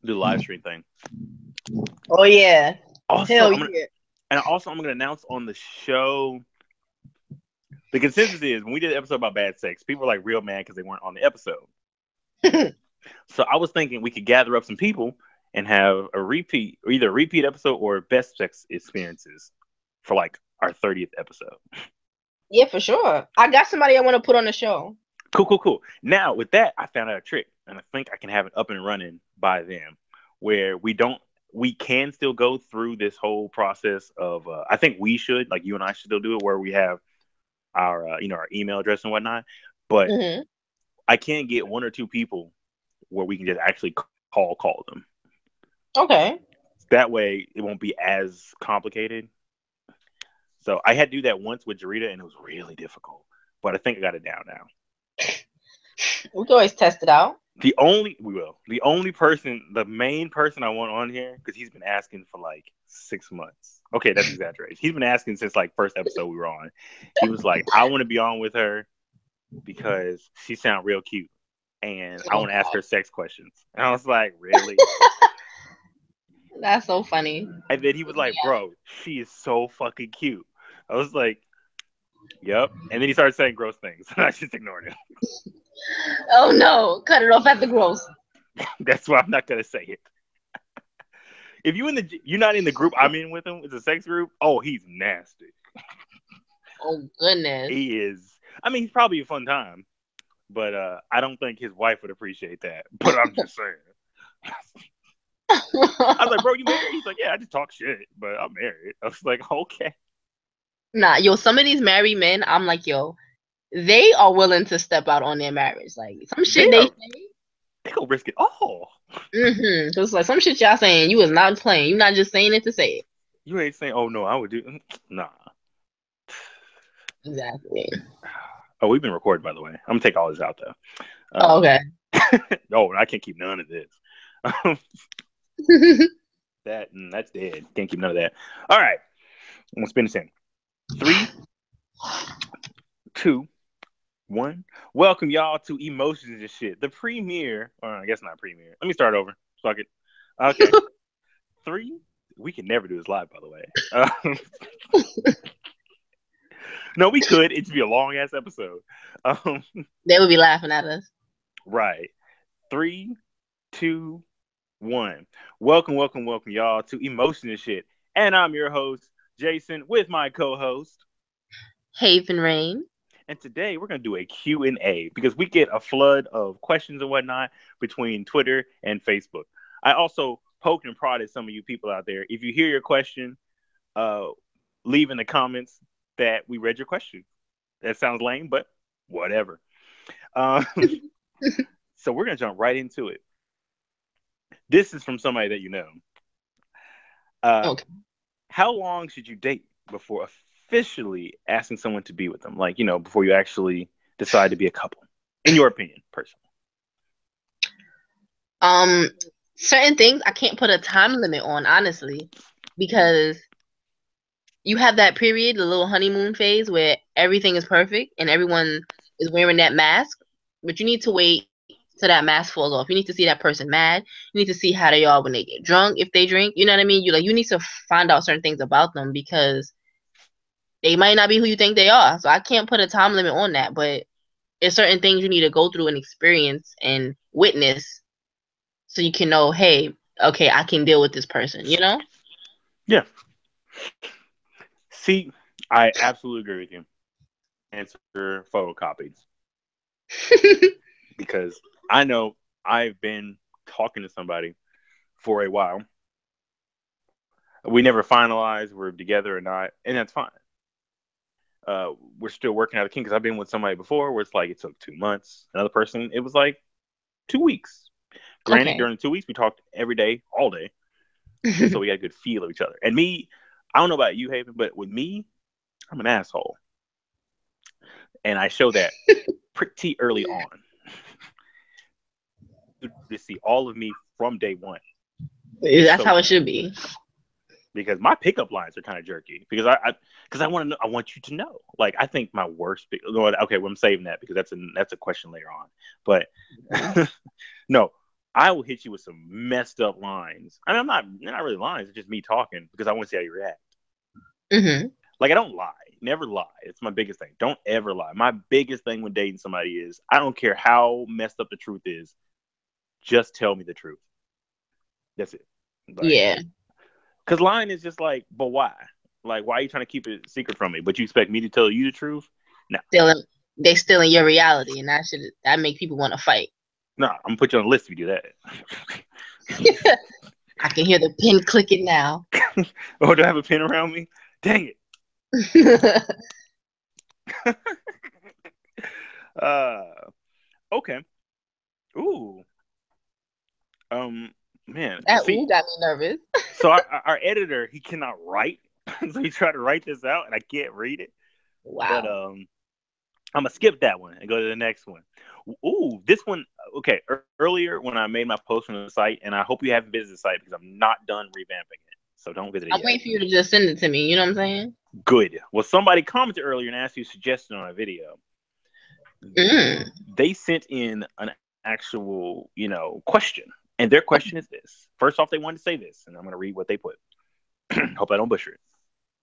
Do the live stream thing. Oh yeah. Also, Hell I'm gonna yeah. I'm gonna announce on the show. The consensus is when we did an episode about bad sex, people were like real mad because they weren't on the episode. So I was thinking we could gather up some people and have a repeat, or either a repeat episode or best sex experiences for like our 30th episode. Yeah, for sure. I got somebody I want to put on the show. Cool, cool, cool. Now with that, I found out a trick, and I think I can have it up and running by then, where we can still go through this whole process of. I think we should, like you and I, should still do it, where we have our, our email address and whatnot. But Hmm. I can get one or two people where we can just actually call them. Okay. That way, it won't be as complicated. So I had to do that once with Jarita, and it was really difficult. But I think I got it down now. We can always test it out. The only person, the main person I want on here, because he's been asking for like 6 months. Okay, that's exaggerated. He's been asking since like first episode we were on. He was like, I want to be on with her because she sounds real cute, and I Oh want to ask God. her sex questions. And I was like, really? That's so funny. And then he was like, bro, she is so fucking cute. I was like, yep. And then he started saying gross things, and I just ignored him. Oh no. Cut it off at the gross. That's why I'm not gonna say it. If you're not in the group I'm in with him, it's a sex group. Oh, he's nasty. Oh goodness. He is. I mean, he's probably a fun time, but I don't think his wife would appreciate that. But I'm just saying. I was like, bro, you married? He's like, yeah, I just talk shit, but I'm married. I was like, okay. Nah, yo, some of these married men, I'm like, yo, they are willing to step out on their marriage. Like some They shit they are. say. They gonna risk it all. So it's like some shit y'all saying you was not playing. You're not just saying it to say it. You ain't saying, oh no, I would do. Nah. Exactly. Oh, we've been recording, by the way. I'm gonna take all this out though. Oh, okay. No, I can't keep none of this. That's dead. Can't keep none of that. All right, I'm gonna spin this in. 3, 2, 1. Welcome y'all to Emotions and Shit, the premiere. Or I guess not premiere. Let me start over. Fuck it. Okay. 3. We can never do this live, by the way. No, we could. It'd be a long ass episode. Um, They would be laughing at us. right. 3, 2, 1. Welcome, welcome, welcome, y'all, to Emotion and Shit. And I'm your host, Jason, with my co-host. Haven Rain. And today we're going to do a Q&A because we get a flood of questions and whatnot between Twitter and Facebook. I also poked and prodded some of you people out there. If you hear your question, uh, leave in the comments that we read your question. That sounds lame, but whatever. Um, so we're going to jump right into it. This is from somebody that you know. Uh, Okay. how long should you date before officially asking someone to be with them? Like, before you actually decide to be a couple, in your opinion, personally. Um, Certain things I can't put a time limit on, honestly, because you have that period, the little honeymoon phase where everything is perfect and everyone is wearing that mask, but you need to wait till that mask falls off. You need to see that person mad. You need to see how they are when they get drunk, if they drink. You know what I mean? You need to find out certain things about them because they might not be who you think they are. So I can't put a time limit on that, but there's certain things you need to go through and experience and witness so you can know, hey, okay, I can deal with this person, you know? Yeah. See, I absolutely agree with you. Answer photocopies because I know I've been talking to somebody for a while. We never finalized we're together or not, and that's fine. We're still working out the kinks because I've been with somebody before where it's like it took 2 months. Another person, it was like 2 weeks. Granted, Okay. during the 2 weeks, we talked every day, all day. And so we got a good feel of each other. And me, I don't know about you, Haven, but with me, I'm an asshole. And I show that pretty early on to see all of me from day one. That's So how it should be. because my pickup lines are kind of jerky because I want to know, I want you to know. Like I think my worst okay, well I'm saving that because that's a question later on. But no, I will hit you with some messed up lines. I mean, they're not really lines. It's just me talking because I want to see how you react. Mm-hmm. Like, I don't lie. Never lie. It's my biggest thing. Don't ever lie. My biggest thing when dating somebody is I don't care how messed up the truth is. Just tell me the truth. That's it. Like, Yeah. because lying is just like, but why? Like, why are you trying to keep it secret from me? But you expect me to tell you the truth? No. They still in your reality, and that make people want to fight. No, I'm gonna put you on the list if you do that. I can hear the pin clicking now. Oh, do I have a pin around me? Dang it. Okay. Ooh. Man. That See, got me nervous. so our editor, he cannot write, so he tried to write this out, and I can't read it. Wow. But I'm gonna skip that one and go to the next one. Ooh, this one. Okay, earlier when I made my post on the site, and I hope you haven't visited the site because I'm not done revamping it, so don't visit it I'm yet. waiting for you to just send it to me. You know what I'm saying? Good. Well, somebody commented earlier and asked you a suggestion on a video. They sent in an actual, question. And their question is this. First off, they wanted to say this, and I'm going to read what they put. Hope I don't butcher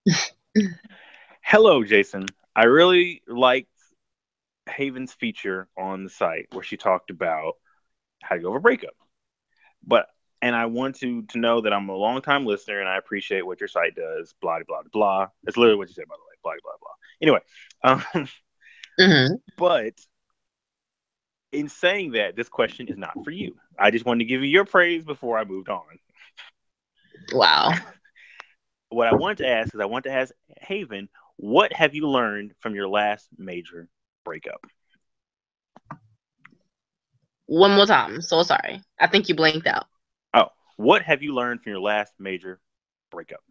it. Hello, Jason. I really liked Haven's feature on the site where she talked about how to go over a breakup. And I want to know that I'm a long-time listener and I appreciate what your site does, blah, blah, blah, blah. That's literally what you said, by the way, blah, blah, blah. Anyway, but in saying that, this question is not for you. I just wanted to give you your praise before I moved on. Wow. What I wanted to ask is Haven, what have you learned from your last major breakup? One more time. So sorry. I think you blanked out. Oh, what have you learned from your last major breakup?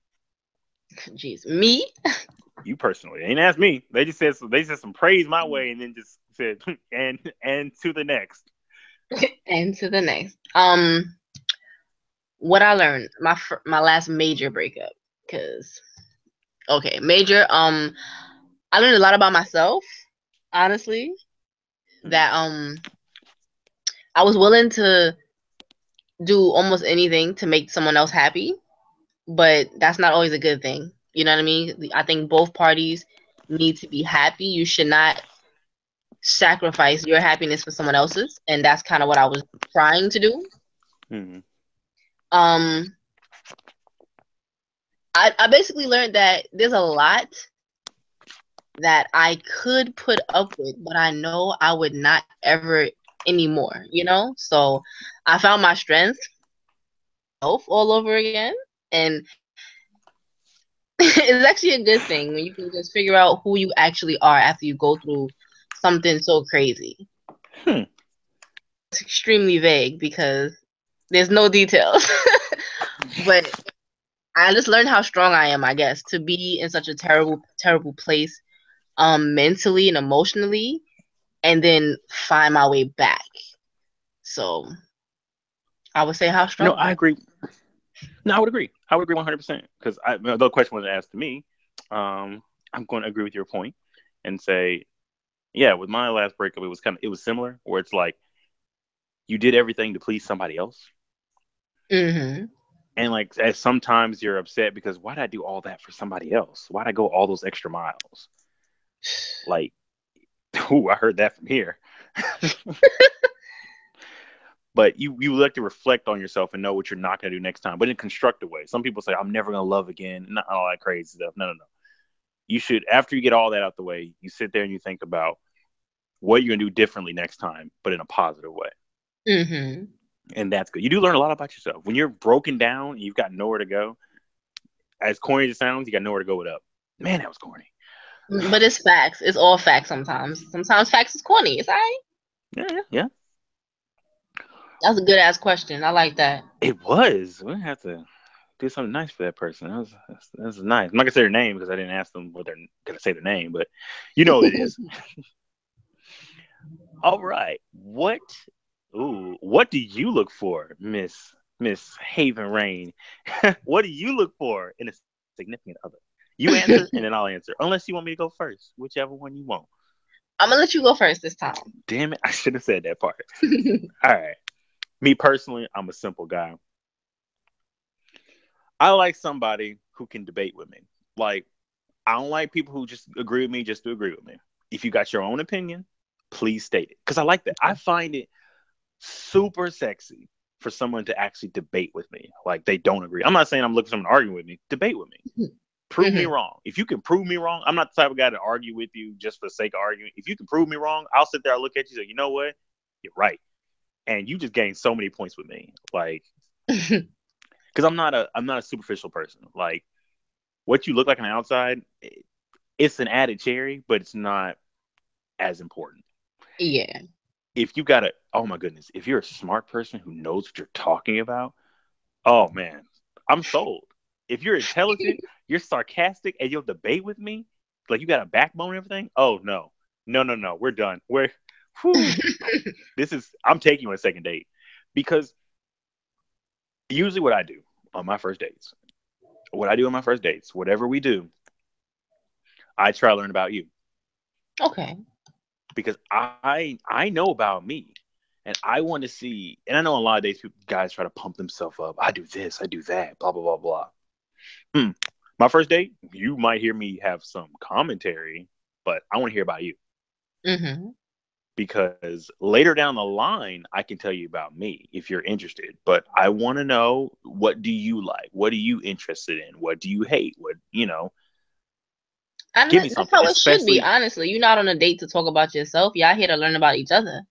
Jeez, me? You personally. They ain't asked me. They just said some praise my way and then just said and to the next. And to the next. What I learned my last major breakup, major. I learned a lot about myself, honestly. That I was willing to do almost anything to make someone else happy, but that's not always a good thing. You know what I mean? I think both parties need to be happy. You should not sacrifice your happiness for someone else's, and that's kind of what I was trying to do. Mm-hmm. I basically learned that there's a lot that I could put up with, but I know I would not ever anymore, So I found my strength all over again, and it's actually a good thing when you can just figure out who you actually are after you go through something so crazy. It's extremely vague because there's no details. But I just learned how strong I am, I guess, to be in such a terrible, terrible place mentally and emotionally, and then find my way back. So I would say how strong. No, I agree. No, I would agree. I would agree 100% because the question was asked to me. I'm going to agree with your point and say, yeah, with my last breakup, it was similar where it's like you did everything to please somebody else. Mm-hmm. And like, as sometimes you're upset because why did I do all that for somebody else? Why did I go all those extra miles? Like, ooh, I heard that from here. But you like to reflect on yourself and know what you're not going to do next time, but in a constructive way. Some people say, I'm never going to love again. Not all that crazy stuff. No. You should, after you get all that out the way, you sit there and you think about what you're going to do differently next time, but in a positive way. Mm-hmm. And that's good. You do learn a lot about yourself. When you're broken down and you've got nowhere to go, as corny as it sounds, you got nowhere to go with up. Man, that was corny. But it's facts. It's all facts sometimes. Sometimes facts is corny. It's all right. Yeah. That was a good ass question. I like that. It was. We have to do something nice for that person. That was nice. I'm not gonna say their name because I didn't ask them what they're gonna say their name, but you know what it is. All right. What do you look for, Miss Haven Rain? What do you look for in a significant other? You answer and then I'll answer. Unless you want me to go first, whichever one you want. I'm gonna let you go first this time. Damn it, I should have said that part. All right. Me personally, I'm a simple guy. I like somebody who can debate with me. Like, I don't like people who just agree with me just to agree with me. If you got your own opinion, please state it. Because I like that. I find it super sexy for someone to actually debate with me. Like, they don't agree. I'm not saying I'm looking for someone to argue with me. Debate with me. Prove me wrong. If you can prove me wrong, I'm not the type of guy to argue with you just for the sake of arguing. If you can prove me wrong, I'll sit there, I'll look at you, and say, you know what? You're right. And you just gained so many points with me. Like, because I'm not a superficial person. Like, what you look like on the outside, it's an added cherry, but it's not as important. Yeah. If you got oh my goodness, if you're a smart person who knows what you're talking about, oh man, I'm sold. If you're intelligent, you're sarcastic, and you'll debate with me, like you got a backbone and everything. Oh no, no, we're done. I'm taking you on a second date, because usually what I do on my first dates, whatever we do, I try to learn about you. Okay. Because I know about me, and I want to see. And I know a lot of days guys try to pump themselves up. I do this, I do that, blah blah blah blah. My first date, you might hear me have some commentary, but I want to hear about you. Because later down the line, I can tell you about me if you're interested. But I want to know, what do you like? What are you interested in? What do you hate? What, And give me that's something. how it should be, honestly. You're not on a date to talk about yourself. Y'all here to learn about each other.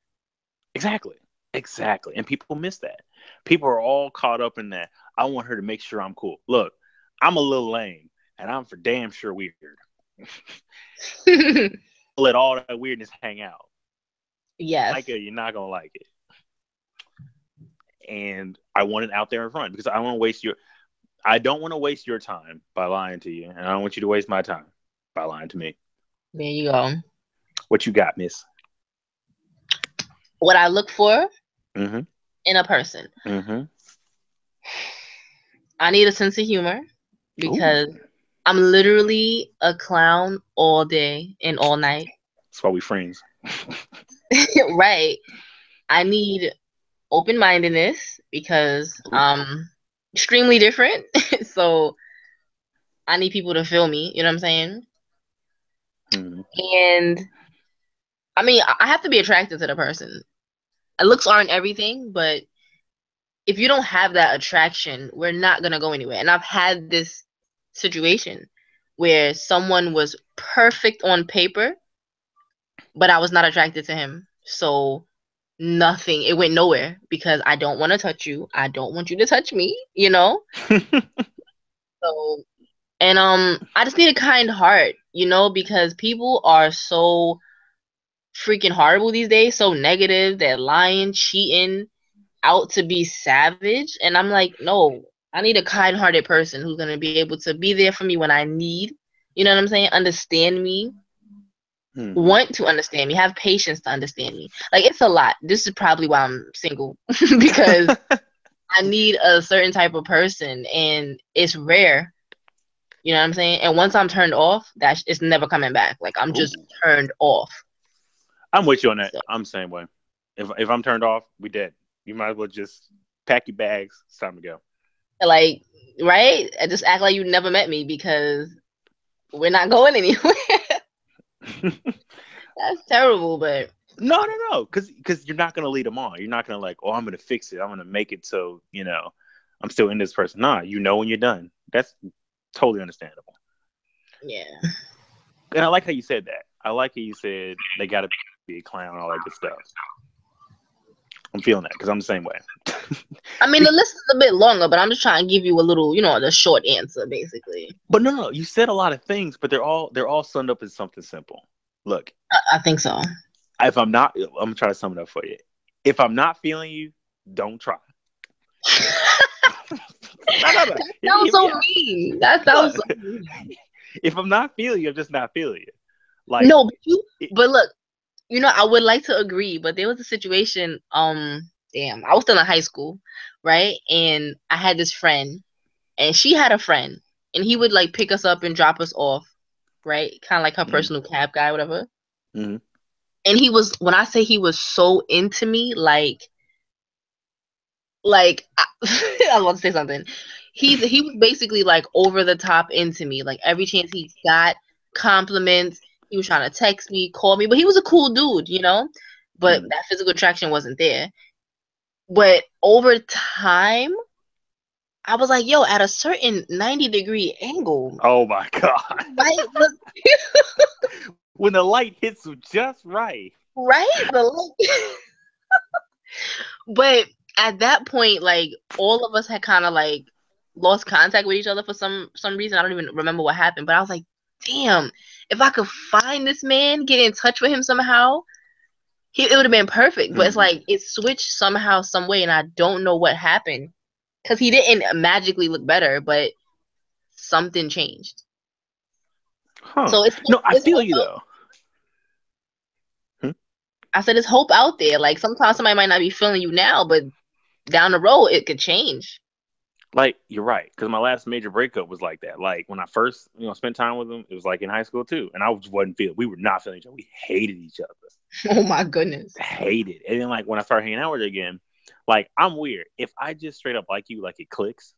Exactly. And people miss that. People are all caught up in that. I want her to make sure I'm cool. Look, I'm a little lame, and I'm for damn sure weird. Let all that weirdness hang out. Yes. Like it, you're not gonna like it. And I want it out there in front, because I don't want to waste your time by lying to you, and I don't want you to waste my time by lying to me. There you go. What you got, miss? What I look for in a person. I need a sense of humor, because I'm literally a clown all day and all night. That's why we friends. Right. I need open-mindedness, because I'm extremely different. So I need people to feel me. You know what I'm saying? And I mean, I have to be attracted to the person. Looks aren't everything, but if you don't have that attraction, we're not going to go anywhere. And I've had this situation where someone was perfect on paper, but I was not attracted to him. So nothing, it went nowhere, because I don't want to touch you. I don't want you to touch me, So, and I just need a kind heart, because people are so freaking horrible these days, so negative. They're lying, cheating, out to be savage. And I'm like, no, I need a kind-hearted person who's going to be able to be there for me when I need, you know what I'm saying? Understand me, want to understand me, have patience to understand me. Like, it's a lot. This is probably why I'm single, because I need a certain type of person, and it's rare. You know what I'm saying? And once I'm turned off, it's never coming back. Like, I'm just turned off. I'm with you on that. So. I'm the same way. If I'm turned off, we dead. You might as well just pack your bags. It's time to go. Like, right? And just act like you never met me, because we're not going anywhere. That's terrible, but no, because you're not gonna lead them on. You're not gonna I'm gonna fix it. I'm gonna make it so I'm still in this person. Nah, when you're done. That's totally understandable. Yeah. And I like how you said that. I like how you said they gotta be a clown and all that good stuff. I'm feeling that, because I'm the same way. I mean, the list is a bit longer, but I'm just trying to give you a little, the short answer, basically. But no, you said a lot of things, but they're all summed up in something simple. Look, I think so. If I'm gonna try to sum it up for you. If I'm not feeling you, don't try. No. That sounds so mean. That sounds so mean. If I'm not feeling you, I'm just not feeling you. Like, no, but look, I would like to agree, but there was a situation. I was still in high school, right? And I had this friend, and she had a friend, and he would pick us up and drop us off, right? Kind of like her personal cab guy, whatever. And when I say he was so into me, Like I was about to say something. He was basically like over the top into me. Like every chance he got, compliments. He was trying to text me, call me, but he was a cool dude, you know. But Mm. that physical attraction wasn't there. But over time, I was like, yo, at a certain 90-degree angle, Oh my god! right? Look, When the light hits you just right. right? But at that point, like all of us had kind of like lost contact with each other for some reason. I don't even remember what happened, but I was like, damn, if I could find this man, get in touch with him somehow, it would have been perfect. But it's Mm. like it switched somehow, some way, and I don't know what happened because he didn't magically look better, but something changed. Huh? So No, I it's feel hope you out. though. Hmm? I said it's hope out there. Like sometimes somebody might not be feeling you now, but down the road it could change. Like you're right, because my last major breakup was like that. Like when I first, spent time with him, it was like in high school too, and I just wasn't feeling. We were not feeling each other. We hated each other, Oh my goodness. hated. And then like when I started hanging out with her again, like I'm weird. If I just straight up like you, like it clicks.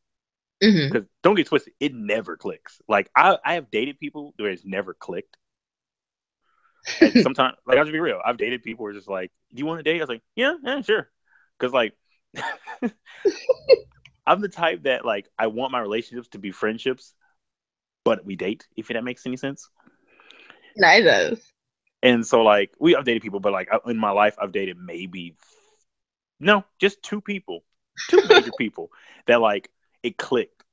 Hmm. Because don't get twisted, it never clicks. Like I have dated people where it's never clicked. And sometimes, like I'll just be real, I've dated people who are just like, "Do you want to date?" I was like, "Yeah, yeah, sure." Because like I'm the type that like I want my relationships to be friendships, but we date, if that makes any sense. Neither. And so like I've dated people, but like in my life I've dated maybe no, just two people, two major people that like it clicked,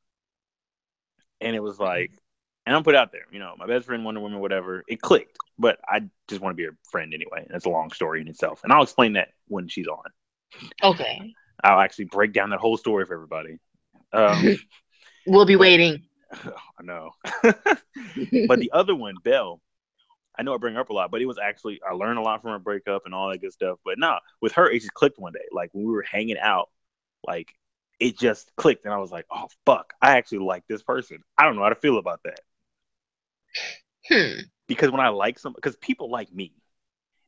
and it was like, and I'm put out there, my best friend, Wonder Woman, whatever. It clicked, but I just want to be a friend anyway. That's a long story in itself, and I'll explain that when she's on. Okay. I'll actually break down that whole story for everybody. Um, We'll be but waiting. I know. But the other one, Belle, I know I bring her up a lot, but it was actually I learned a lot from her breakup and all that good stuff. But no, with her, it just clicked one day. Like when we were hanging out, like it just clicked, and I was like, "Oh fuck, I actually like this person." I don't know how to feel about that Hmm. because when I like some, because people like me,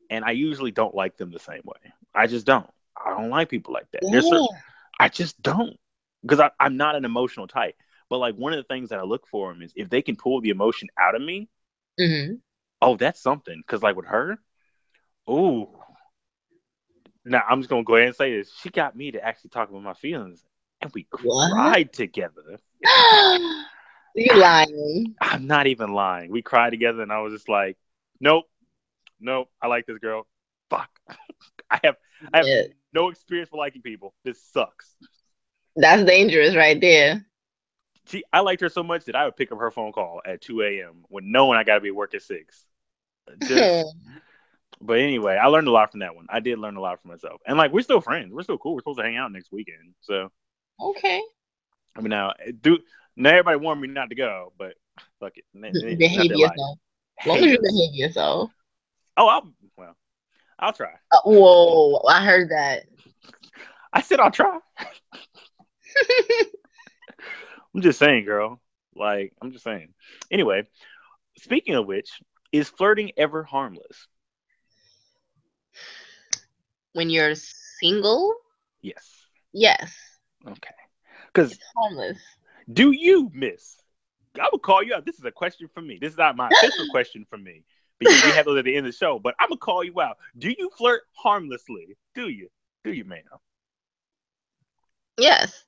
and I usually don't like them the same way. I just don't. I don't like people like that. There's certain, Yeah. I just don't because I'm not an emotional type. But like one of the things that I look for them is if they can pull the emotion out of me. Hmm. Oh, that's something. Because like with her, ooh, now I'm just gonna go ahead and say this. She got me to actually talk about my feelings, and we What? cried together. You lying? I'm not even lying. We cried together, and I was just like, nope, nope. I like this girl. Fuck. I have I have Yeah. no experience with liking people. This sucks. That's dangerous right there. I liked her so much that I would pick up her phone call at 2 a.m. when knowing I got to be at work at 6. Just, but anyway, I learned a lot from that one. I did learn a lot from myself, and like we're still friends. We're still cool. We're supposed to hang out next weekend. So Okay. I mean, now everybody warned me not to go, but fuck it, not Behave that life. yourself. As long as you Haters. behave yourself. Oh, I'll try. Whoa, I heard that. I said I'll try. I'm just saying, girl. Like I'm just saying. Anyway, speaking of which, is flirting ever harmless? When you're single, Yes. yes, Okay. Because it's harmless. do you miss? I would call you out. This is a question from me. This is not my official question from me because we have those at the end of the show. But I'm gonna call you out. Do you flirt harmlessly? Do you? Do you, man? Yes.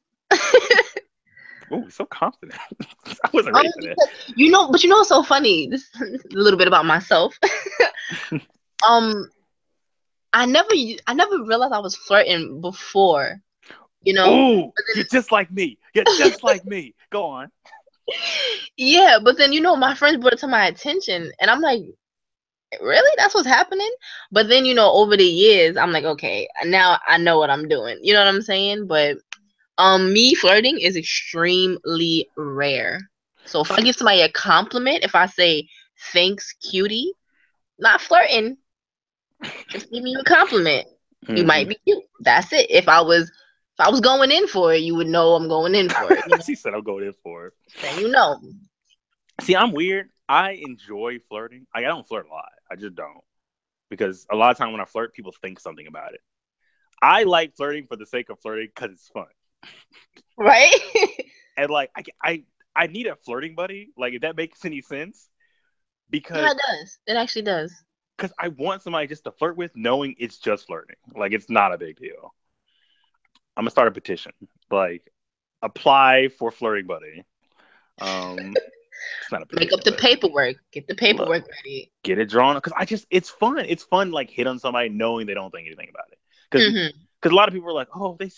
Oh, so confident. I wasn't ready for that. Because but what's so funny? This is a little bit about myself. Um, I never realized I was flirting before, you know. Oh, But you're just like me. You're just like me. Go on. yeah, but then my friends brought it to my attention, and I'm like, really? That's what's happening? But then over the years, I'm like, okay, now I know what I'm doing. You know what I'm saying? But me flirting is extremely rare. So if I give somebody a compliment, if I say thanks, cutie, not flirting, just giving you a compliment. You Mm-hmm. might be cute. That's it. If I was going in for it, you would know I'm going in for it. She said I'm going in for it. Then you know. See, I'm weird. I enjoy flirting. I don't flirt a lot. I just don't because a lot of time when I flirt, people think something about it. I like flirting for the sake of flirting because it's fun. Right? And like I need a flirting buddy. Like if that makes any sense, No, because it does. It actually does. I want somebody just to flirt with, knowing it's just flirting. Like it's not a big deal. I'm gonna start a petition. Like apply for flirting buddy. It's not a Make petition, up the but paperwork. Get the look, paperwork ready. get it drawn because it's fun. It's fun like hit on somebody knowing they don't think anything about it. Because a lot of people are like, oh, they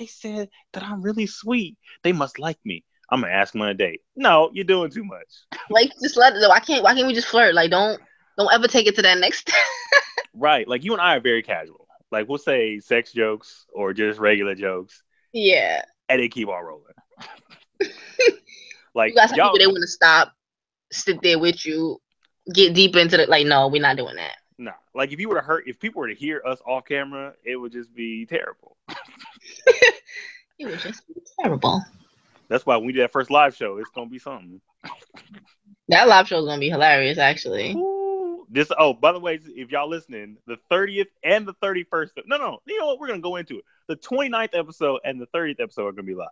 said that I'm really sweet. They must like me. I'm gonna ask them on a date. No, you're doing too much. Like, just let it. Why can't we just flirt? Like, don't ever take it to that next step. Right. Like you and I are very casual. Like we'll say sex jokes or just regular jokes, Yeah. and they keep on rolling. Like You got some y'all, people they want to stop, sit there with you, get deep into the like. No, we're not doing that. nah. Like if people were to hear us off camera, it would just be terrible. It would just be terrible. That's why when we did that first live show, it's gonna be something. That live show is gonna be hilarious, actually. Ooh, this. Oh, by the way, if y'all listening, the 30th and the 31st. No. You know what? We're gonna go into it. The 29th episode and the 30th episode are gonna be live.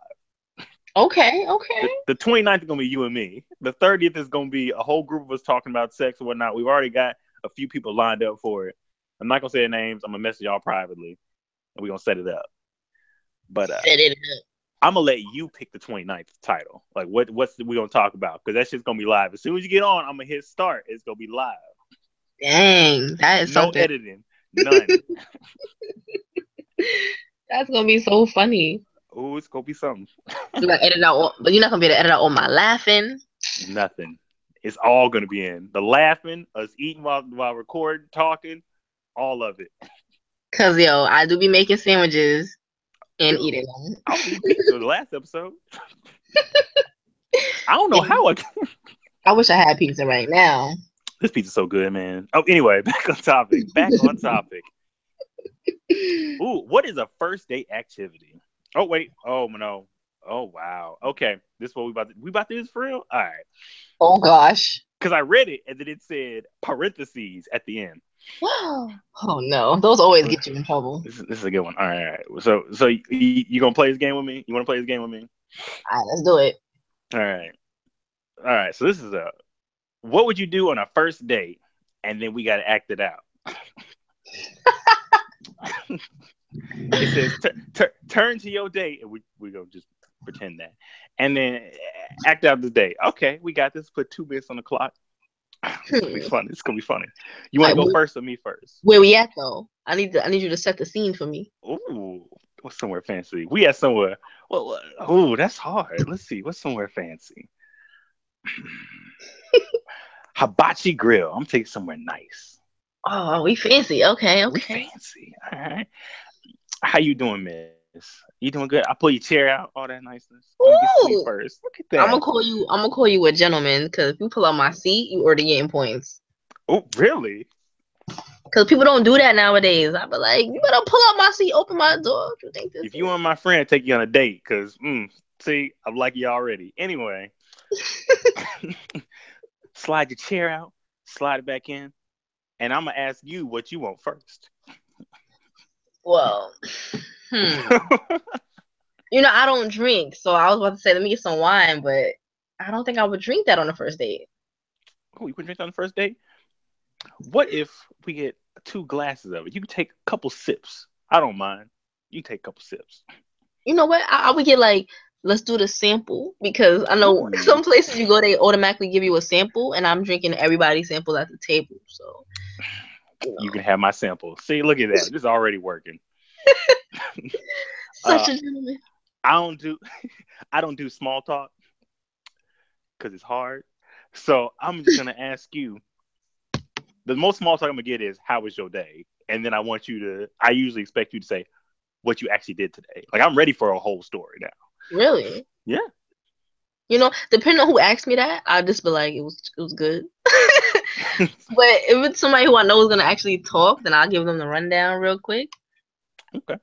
Okay. The 29th is gonna be you and me. The 30th is gonna be a whole group of us talking about sex and whatnot. We've already got a few people lined up for it. I'm not gonna say their names. I'm gonna message y'all privately, and we're gonna set it up. But Set it up. I'm gonna let you pick the 29th title. Like what's we gonna talk about? Because that shit's gonna be live. As soon as you get on, I'm gonna hit start. It's gonna be live. Dang, that is No something. editing. None. That's gonna be so funny. Oh, it's gonna be something. You gotta edit out, but you're not gonna be able to edit out all my laughing. Nothing. It's all gonna be in. The laughing, us eating while recording, talking, all of it. Cause yo, I do be making sandwiches and eating them. I was eating pizza the last episode. I don't know how I wish I had pizza right now. This pizza's so good, man. Oh, anyway, back on topic. Ooh, what is a first date activity? Oh, wait. Oh, no. Oh, wow. Okay. This is what we about to do this for real? All right. Oh, gosh. Because I read it, and then it said parentheses at the end. Oh, no. Those always get you in trouble. This is a good one. All right. So you going to play this game with me? You want to play this game with me? All right, let's do it. All right. So this is what would you do on a first date? And then we got to act it out. It says turn to your date, and we gonna just pretend that, and then act out the date. Okay, we got this. Put 2 minutes on the clock. It's gonna be fun. It's gonna be funny. You want to go first or me first? Where we at though? I need you to set the scene for me. Ooh, what's somewhere fancy? We at somewhere. Well, ooh, that's hard. Let's see. What's somewhere fancy? Hibachi Grill. I'm taking somewhere nice. Oh, we fancy. Okay. We fancy. All right. How you doing, miss? You doing good? I pull your chair out, all that niceness. Ooh. First. Look at that. I'm gonna call you a gentleman because if you pull out my seat, you already getting points. Oh, really? Because people don't do that nowadays. I be like, you better pull out my seat, open my door. What you think this? If you want my friend, take you on a date, because see, I'm like you already. Anyway, slide your chair out, slide it back in, and I'm gonna ask you what you want first. Well, you know, I don't drink, so I was about to say let me get some wine, but I don't think I would drink that on the first date. Oh, you wouldn't drink that on the first date? What if we get 2 glasses of it? You can take a couple sips. I don't mind. You can take a couple sips. You know what? I would get like, let's do the sample because I know some places you go, they automatically give you a sample, and I'm drinking everybody's sample at the table, so. You can have my sample. See, look at that. This is already working. Such a gentleman. I don't do small talk because it's hard. So I'm just gonna ask you. The most small talk I'm gonna get is how was your day? And then I usually expect you to say what you actually did today. Like I'm ready for a whole story now. Really? Yeah. You know, depending on who asked me that, I'll just be like, it was good. But if it's somebody who I know is gonna actually talk, then I'll give them the rundown real quick. Okay.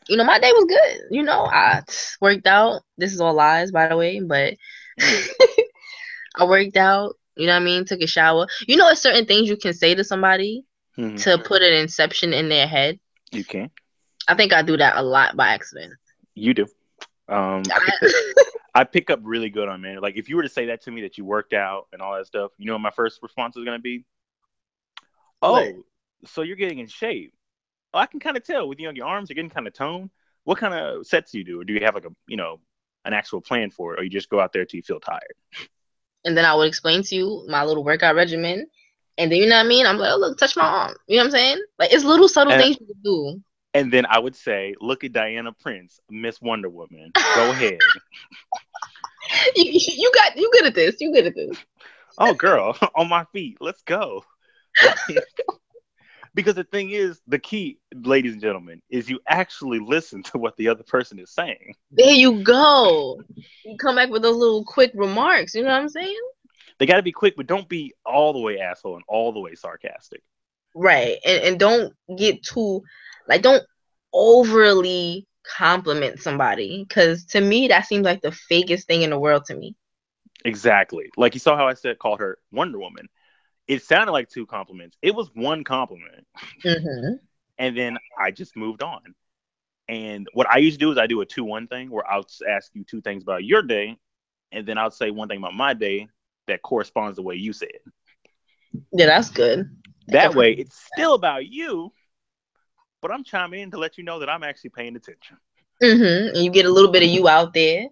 You know, my day was good. You know, I worked out. This is all lies, by the way, but I worked out. You know what I mean? Took a shower. You know, there's certain things you can say to somebody to put an inception in their head. You can. I think I do that a lot by accident. You do. I pick up really good on men. Like if you were to say that to me that you worked out and all that stuff, you know what my first response is gonna be? What? Oh, so you're getting in shape. Oh, I can kind of tell with your arms are getting kind of toned. What kind of sets do you do, or do you have like an actual plan for it, or you just go out there till you feel tired? And then I would explain to you my little workout regimen. And then, you know what I mean? I'm like, oh, look, touch my arm. You know what I'm saying? Like, it's little subtle And things you can do. and then I would say, look at Diana Prince, Miss Wonder Woman. Go ahead. You good at this. You good at this. Oh, girl, on my feet. Let's go. Because the thing is, the key, ladies and gentlemen, is you actually listen to what the other person is saying. There you go. You come back with those little quick remarks. You know what I'm saying? They got to be quick, but don't be all the way asshole and all the way sarcastic. Right. And don't get too, like, don't overly compliment somebody. Because to me, that seems like the fakest thing in the world to me. Exactly. Like you saw how I called her Wonder Woman. It sounded like two compliments. It was one compliment. Mm-hmm. And then I just moved on. And what I used to do is I do a 2-1 thing where I'll ask you two things about your day, and then I'll say one thing about my day that corresponds the way you said. Yeah, that's good. That way, it's still about you, but I'm chiming in to let you know that I'm actually paying attention. Mm-hmm. And you get a little bit of you out there.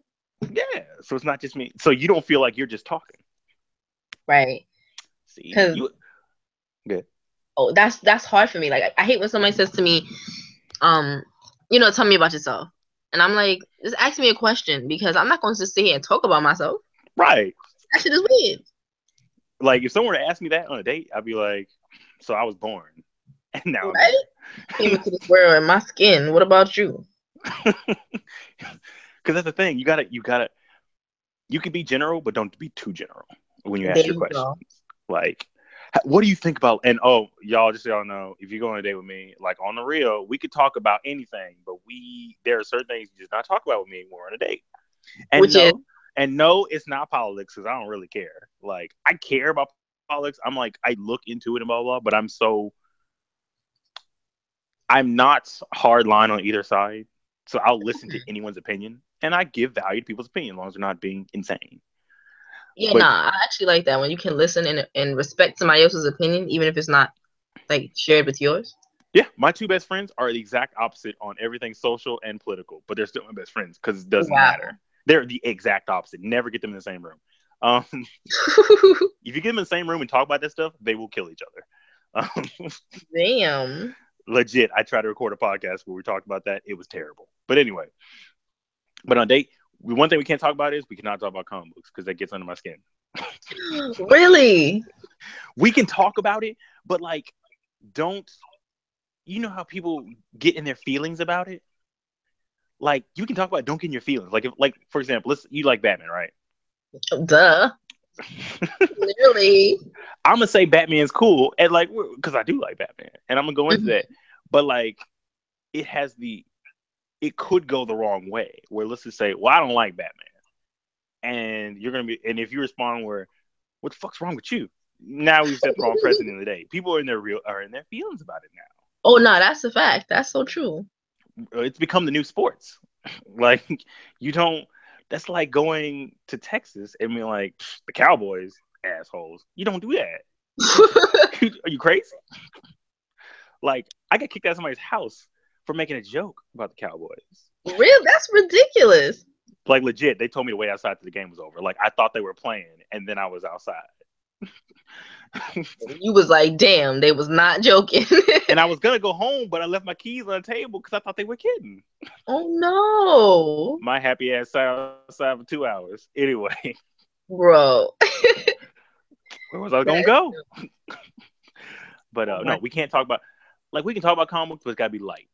Yeah, so it's not just me. So you don't feel like you're just talking. Right. See, you good. Oh, that's hard for me. Like I hate when somebody says to me, tell me about yourself. And I'm like, just ask me a question because I'm not going to just sit here and talk about myself. Right. That shit is weird. Like if someone were to ask me that on a date, I'd be like, so I was born. And now right? Came into this world in my skin. What about you? Because that's the thing. You can be general, but don't be too general when you ask your questions. Like, what do you think about? And y'all, just so y'all know, if you go on a date with me, like on the real, we could talk about anything, but there are certain things you just not talk about with me when we're on a date. And no, it's not politics because I don't really care. Like, I care about politics. I'm like, I look into it and blah blah, but I'm not hard line on either side. So I'll listen to anyone's opinion, and I give value to people's opinion as long as they're not being insane. Yeah, I actually like that when you can listen and respect somebody else's opinion, even if it's not like shared with yours. Yeah, my two best friends are the exact opposite on everything social and political, but they're still my best friends because it doesn't matter. They're the exact opposite. Never get them in the same room. If you get them in the same room and talk about that stuff, they will kill each other. Damn. Legit, I tried to record a podcast where we talked about that. It was terrible. But anyway, but on date, one thing we can't talk about is we cannot talk about comic books because that gets under my skin. Really? We can talk about it, but like, don't. You know how people get in their feelings about it? Like, you can talk about it, don't get in your feelings. Like for example, you like Batman, right? Duh. Literally. I'm gonna say Batman's cool, and like, because I do like Batman, and I'm gonna go into that. But like, it could go the wrong way. Where let's just say, well, I don't like Batman, and and if you respond where, what the fuck's wrong with you? Now we've set the wrong precedent of the day. People are in their feelings about it now. Oh no, that's a fact. That's so true. It's become the new sports. Like, you don't. That's like going to Texas and being like, the Cowboys, assholes. You don't do that. Are you crazy? Like, I got kicked out of somebody's house for making a joke about the Cowboys. Real? That's ridiculous. Like, legit, they told me to wait outside till the game was over. Like, I thought they were playing, and then I was outside. You was like, damn, they was not joking. And I was gonna go home, but I left my keys on the table because I thought they were kidding. Oh no! My happy ass sat outside for 2 hours. Anyway, bro, where was I gonna go? But no, we can't talk about. Like, we can talk about comics, but it's gotta be light.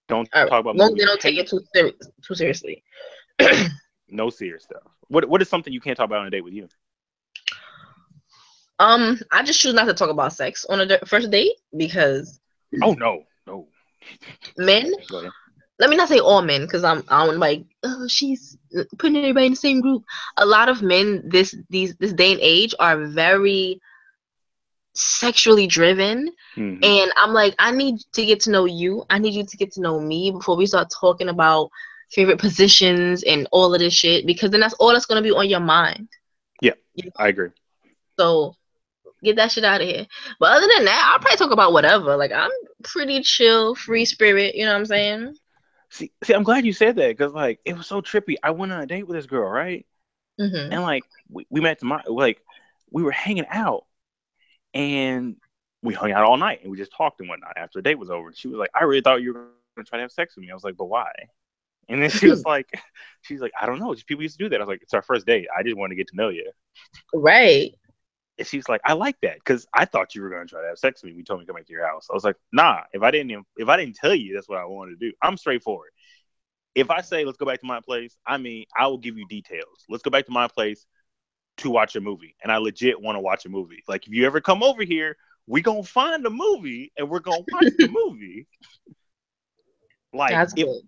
Don't talk about movies. They don't take it too seriously. No serious stuff. What is something you can't talk about on a date with you? I just choose not to talk about sex on a first date because. Oh no. Men. Let me not say all men because I'm like, oh, she's putting everybody in the same group. A lot of men this day and age are very sexually driven. Mm-hmm. And I'm like, I need to get to know you. I need you to get to know me before we start talking about favorite positions and all of this shit, because then that's all that's going to be on your mind. Yeah, You know? I agree. So get that shit out of here. But other than that, I'll probably talk about whatever. Like, I'm pretty chill, free spirit. You know what I'm saying? See, I'm glad you said that because like it was so trippy. I went on a date with this girl, right? Mm-hmm. And like we met tomorrow, like we were hanging out and we hung out all night and we just talked and whatnot after the date was over. And she was like, I really thought you were gonna try to have sex with me. I was like, but why? And then she was like, she's like, I don't know. Just people used to do that. I was like, it's our first date. I just want to get to know you. Right. And she's like, I like that because I thought you were gonna try to have sex with me. You told me to come back to your house. I was like, nah. If I didn't tell you that's what I wanted to do, I'm straightforward. If I say let's go back to my place, I mean I will give you details. Let's go back to my place to watch a movie, and I legit want to watch a movie. Like if you ever come over here, we gonna find a movie and we're gonna watch the movie. Like That's good.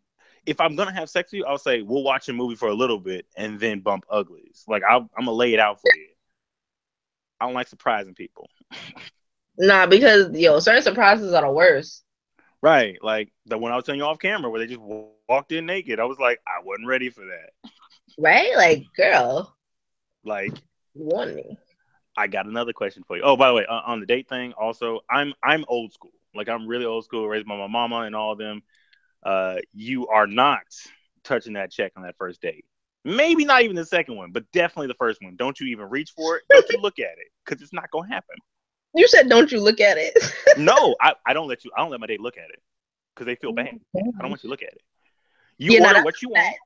if I'm gonna have sex with you, I'll say we'll watch a movie for a little bit and then bump uglies. Like I'm gonna lay it out for you. I don't like surprising people. Nah, because certain surprises are the worst. Right, like the one I was telling you off camera where they just walked in naked. I was like, I wasn't ready for that. Right? Like, girl, Like, you want me. I got another question for you. Oh, by the way, on the date thing, also, I'm old school. Like, I'm really old school, raised by my mama and all of them. You are not touching that check on that first date. Maybe not even the second one, but definitely the first one. Don't you even reach for it. Don't you look at it because it's not gonna happen. You said, don't you look at it? No, I don't let you. I don't let my date look at it because they feel bad. I don't want you to look at it. You Yeah, order no, what you want.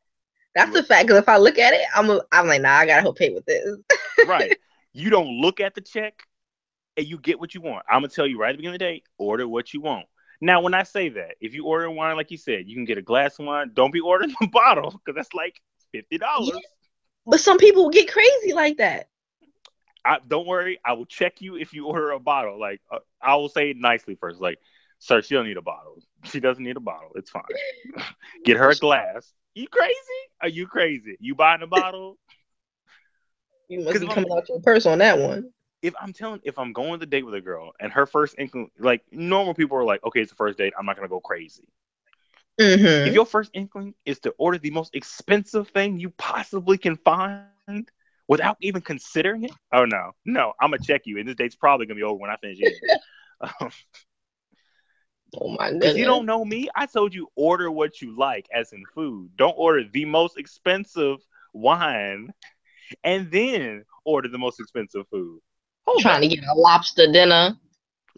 That's the fact. Because if I look at it, I'm like, nah, I gotta help pay with this. Right. You don't look at the check and you get what you want. I'm gonna tell you right at the beginning of the day, order what you want. Now, when I say that, if you order wine, like you said, you can get a glass of wine. Don't be ordering the bottle because that's like $50. Yeah, but some people get crazy like that. Don't worry, I will check you if you order a bottle. Like I will say it nicely first, like, sir, she don't need a bottle. She doesn't need a bottle. It's fine. Get her a glass. You crazy? Are you crazy? You buying a bottle? You must be coming out your purse on that one. If I'm going on the date with a girl and her first inkling, like normal people are like, okay, it's the first date. I'm not gonna go crazy. Mm-hmm. If your first inkling is to order the most expensive thing you possibly can find without even considering it, oh no, I'm gonna check you, and this date's probably gonna be over when I finish eating. Oh my goodness! Because you don't know me. I told you order what you like, as in food. Don't order the most expensive wine and then order the most expensive food. Trying to get a lobster dinner.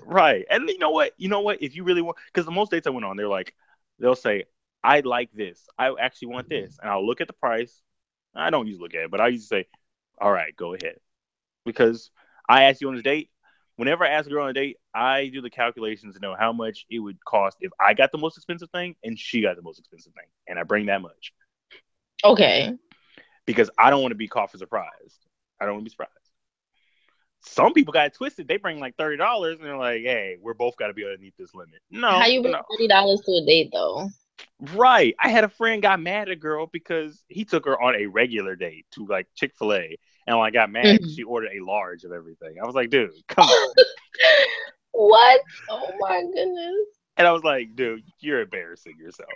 Right. And you know what? If you really want, because the most dates I went on, they'll say, I like this. I actually want this. And I'll look at the price. I don't usually look at it, but I usually say, all right, go ahead. Because I asked you on a date. Whenever I ask a girl on a date, I do the calculations to know how much it would cost if I got the most expensive thing and she got the most expensive thing. And I bring that much. Okay. Because I don't want to be caught for surprise. I don't want to be surprised. Some people got it twisted. They bring like $30 and they're like, hey, we're both got to be underneath this limit. No. How you bring $30 to a date though? Right. I had a friend got mad at a girl because he took her on a regular date to like Chick-fil-A. And I got mad because she ordered a large of everything. I was like, dude, come on. What? Oh my goodness. And I was like, dude, you're embarrassing yourself.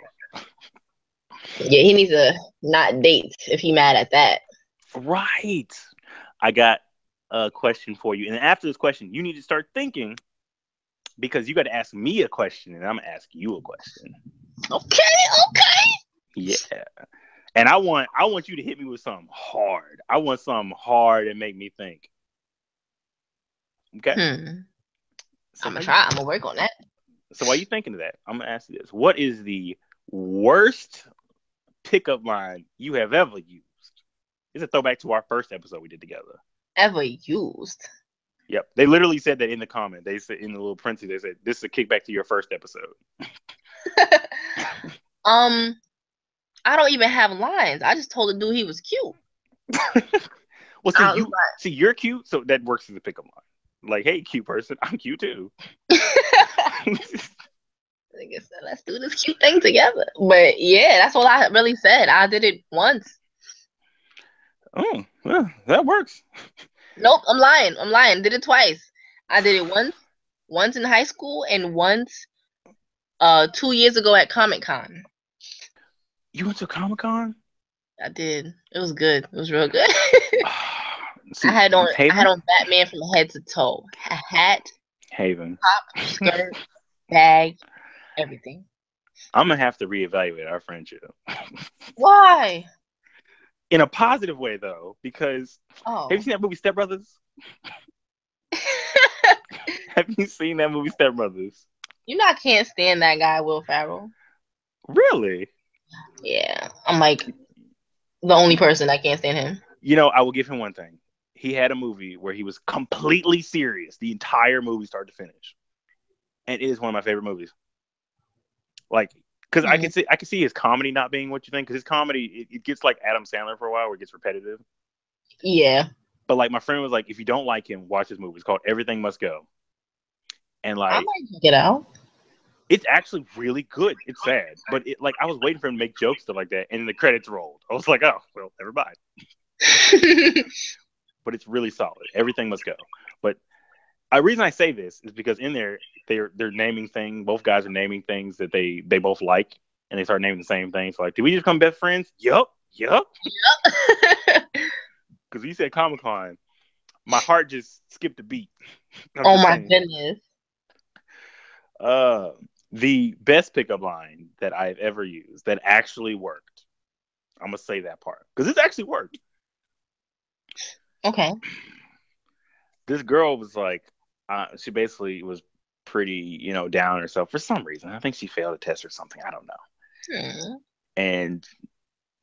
Yeah, he needs to not date if he mad at that. Right. I got a question for you. And after this question, you need to start thinking because you got to ask me a question and I'm going to ask you a question. Okay. Yeah. And I want you to hit me with something hard. I want something hard and make me think. Okay? So I'm going to try. I'm going to work on that. So while you're thinking of that, I'm going to ask you this. What is the worst pickup line you have ever used? It's a throwback to our first episode we did together. Ever used? Yep. They literally said that in the comment. They said in the little princey, they said, this is a kickback to your first episode. I don't even have lines. I just told the dude he was cute. Well, see, you're cute, so that works as a pickup line. Like, hey, cute person, I'm cute too. I guess let's do this cute thing together. But yeah, that's all I really said. I did it once. Oh, well, that works. Nope, I'm lying. Did it twice. I did it once in high school, and once 2 years ago at Comic-Con. You went to Comic Con? I did. It was good. It was real good. I See, had on I had Haven, on Batman from head to toe. A hat, Haven. top, skirt, bag, everything. I'm gonna have to reevaluate our friendship Why? in a positive way, though, because have you Oh. seen that movie Step Brothers? Have you seen that movie Step Brothers? You know I can't stand that guy, Will Ferrell. Really? Yeah. I'm like the only person that can't stand him. You know, I will give him one thing. He had a movie where he was completely serious the entire movie, start to finish, and it is one of my favorite movies. Like, because Mm. I can see his comedy not being what you think. Because his comedy, it gets like Adam Sandler for a while, where it gets repetitive. Yeah. But like, my friend was like, if you don't like him, watch his movie. It's called Everything Must Go, and I like, might check it out. it's actually really good. It's sad, but it like I was waiting for him to make jokes stuff like that, and the credits rolled. I was like, oh well, never mind. But it's really solid. Everything Must Go. But the reason I say this is because in there they're naming things. Both guys are naming things that they both like, and they start naming the same things. So like, did we just become best friends? Yup, yup. Because you said Comic Con, my heart just skipped a beat. I'm Oh just my saying. goodness. Uh, the best pickup line that I've ever used that actually worked. I'm gonna say that part because it actually worked. Okay. This girl was like, she basically was pretty, down on herself for some reason. I think she failed a test or something. I don't know. Hmm. And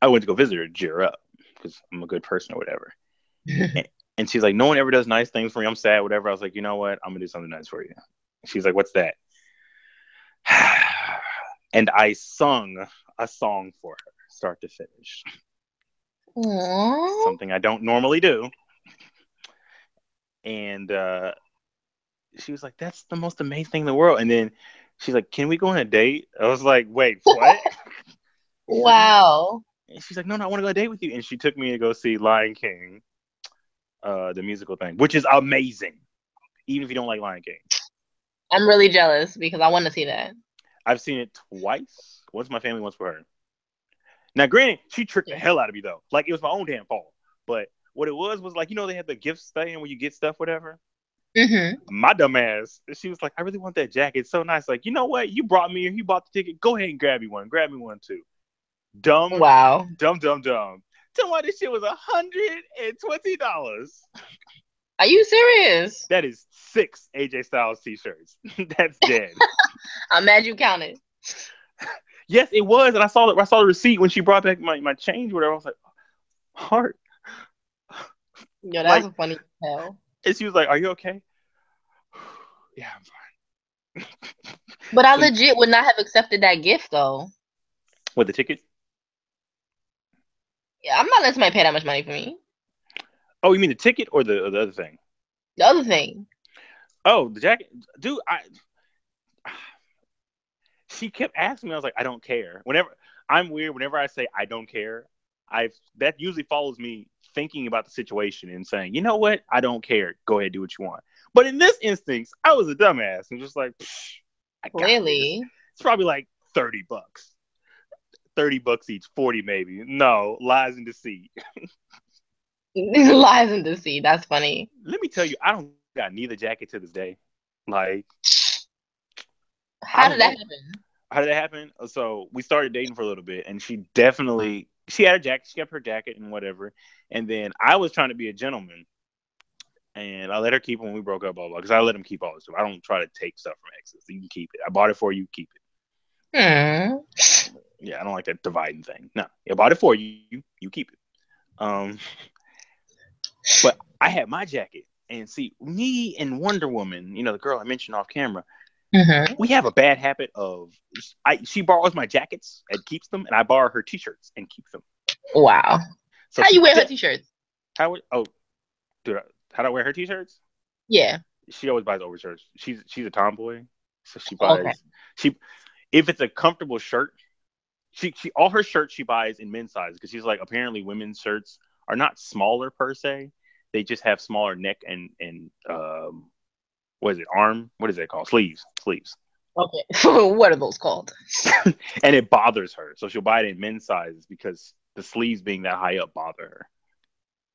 I went to go visit her to cheer her up because I'm a good person or whatever. And she's like, no one ever does nice things for me. I'm sad, whatever. I was like, you know what? I'm gonna do something nice for you. She's like, what's that? And I sung a song for her, start to finish. Aww. Something I don't normally do. And she was like, that's the most amazing thing in the world. And then she's like, can we go on a date? I was like, wait, what? She's like, no. Wow. And she's like, no, I want to go on a date with you. And she took me to go see Lion King, the musical thing, which is amazing, even if you don't like Lion King. I'm really jealous because I want to see that. I've seen it twice. Once my family, once for her. Now, granted, she tricked the hell out of me though. Like it was my own damn fault. But what it was like, they had the gift thing where you get stuff, whatever. Mm-hmm. My dumb ass, she was like, I really want that jacket. It's so nice. Like, you know what? You brought me here. You bought the ticket. Go ahead and grab me one. Grab me one too. Dumb, Wow. dumb, dumb, dumb. Tell me why this shit was $120. Are you serious? That is 6 AJ Styles t-shirts. That's dead. I'm mad you counted. Yes, it was, and I saw the receipt when she brought back my change. Whatever. I was like, heart. Yo, that Like, was funny as hell. and she was like, "Are you okay?" Yeah, I'm fine. But I So, legit would not have accepted that gift though. what, the ticket? Yeah, I'm not letting somebody pay that much money for me. Oh, you mean the ticket or the other thing? The other thing. Oh, the jacket, dude. She kept asking me. I was like, I don't care. Whenever I'm weird, whenever I say I don't care, that usually follows me thinking about the situation and saying, you know what, I don't care. Go ahead, do what you want. But in this instance, I was a dumbass and just like, I got Clearly. this. It's probably like $30. $30 each, 40 maybe. No, lies and deceit. Lies and deceit. That's funny. Let me tell you, I don't got neither jacket to this day. Like, I How don't did that know. happen? How did that happen? So we started dating for a little bit, and she had a jacket, she kept her jacket and whatever. And then I was trying to be a gentleman, and I let her keep it when we broke up, blah blah. Because I let him keep all this stuff. I don't try to take stuff from exes. You can keep it. I bought it for you. Keep it. Yeah, I don't like that dividing thing. No, I bought it for you. You keep it. But I had my jacket, and see, me and Wonder Woman, the girl I mentioned off camera, we have a bad habit of she borrows my jackets and keeps them, and I borrow her t-shirts and keeps them. Wow. So how you wear her t-shirts? How do I wear her t-shirts? Yeah. She always buys overshirts. She's a tomboy, so she buys she if it's a comfortable shirt. She all her shirts she buys in men's size because she's like, apparently women's shirts are not smaller per se. They just have smaller neck and what is it? Arm? What is that called? Sleeves. Sleeves. Okay. What are those called? And it bothers her. So she'll buy it in men's sizes because the sleeves being that high up bother her.